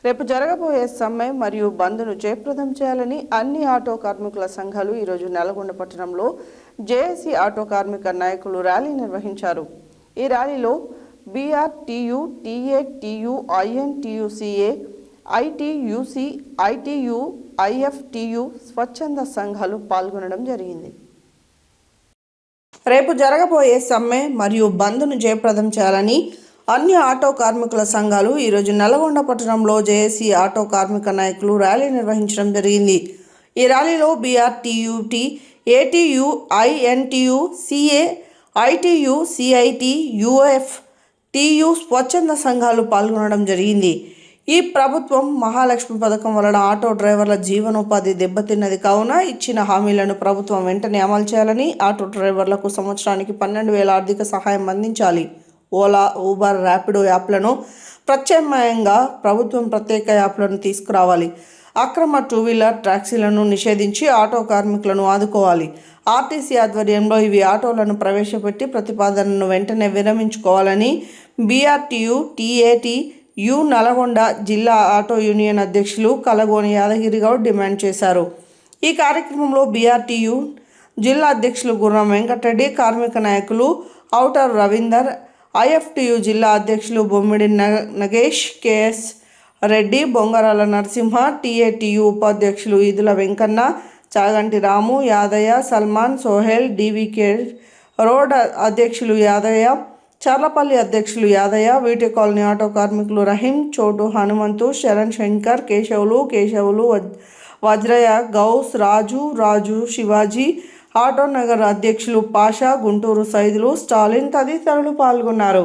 రేపు జరగబోయే సమ్మె మరియు బంద్ను జయప్రదం చేయాలని అన్ని ఆటో కార్మికుల సంఘాలు ఈరోజు నల్గొండ పట్టణంలో జేఏసీ ఆటో కార్మిక నాయకులు ర్యాలీ నిర్వహించారు. ఈ ర్యాలీలో బీఆర్టీయూ, టీఏటీయూ, ఐఎన్టీయూసీఏ, ఐటీయూసీ, ఐటీయూ, ఐఎఫ్టీయూ స్వచ్ఛంద సంఘాలు పాల్గొనడం జరిగింది. రేపు జరగబోయే సమ్మె మరియు బంద్ను జయప్రదం చేయాలని అన్ని ఆటో కార్మికుల సంఘాలు ఈరోజు నల్గొండ పట్టణంలో జేఏసీ ఆటో కార్మిక నాయకులు ర్యాలీ నిర్వహించడం జరిగింది. ఈ ర్యాలీలో బీఆర్టీయూటీ, ఏటీయూ, ఐఎన్టీయూ, సీఏ, ఐటీయూ, సిఐటీ, యూఎఫ్టీయూ స్వచ్ఛంద సంఘాలు పాల్గొనడం జరిగింది. ఈ ప్రభుత్వం మహాలక్ష్మి పథకం వలన ఆటో డ్రైవర్ల జీవనోపాధి దెబ్బతిన్నది కావున ఇచ్చిన హామీలను ప్రభుత్వం వెంటనే అమలు చేయాలని, ఆటో డ్రైవర్లకు సంవత్సరానికి 12,000 ఆర్థిక సహాయం అందించాలి. ఓలా, ఊబర్, ర్యాపిడో యాప్లను ప్రత్యామ్నాయంగా ప్రభుత్వం ప్రత్యేక యాప్లను తీసుకురావాలి. అక్రమ 2-వీలర్ టాక్సీలను నిషేధించి ఆటో కార్మికులను ఆదుకోవాలి. ఆర్టీసీ ఆధ్వర్యంలో ఇవి ఆటోలను ప్రవేశపెట్టి ప్రతిపాదనను వెంటనే విరమించుకోవాలని బీఆర్టీయూ, టీఏటీయూ నల్గొండ జిల్లా ఆటో యూనియన్ అధ్యక్షులు కలగోని యాదగిరిగౌడ్ డిమాండ్ చేశారు. ఈ కార్యక్రమంలో బీఆర్టీయూ జిల్లా అధ్యక్షులు గుర్రం వెంకటరెడ్డి, కార్మిక నాయకులు ఔటర్ రవీందర్, ఐఎఫ్టీయూ జిల్లా అధ్యక్షులు బొమ్మిడి నగేష్, కేఎస్ రెడ్డి, బొంగరాల నరసింహ, టీఏటీయూ ఉపాధ్యక్షులు ఈదుల వెంకన్న, చాగంటి రాము, యాదయ్య, సల్మాన్, సోహెల్, డీవీకే రోడ్ అధ్యక్షులు యాదయ్య, చర్లపల్లి అధ్యక్షులు యాదయ్య, వీటి కాలనీ ఆటో కార్మికులు రహీం, చోటు హనుమంతు, శరణ్ శంకర్, కేశవులు, వజ్రయ్య, గౌస్, రాజు, శివాజీ, ఆటో నగర్ అధ్యక్షులు పాషా, గుంటూరు సైదులు, స్టాలిన్ తదితరులు పాల్గొన్నారు.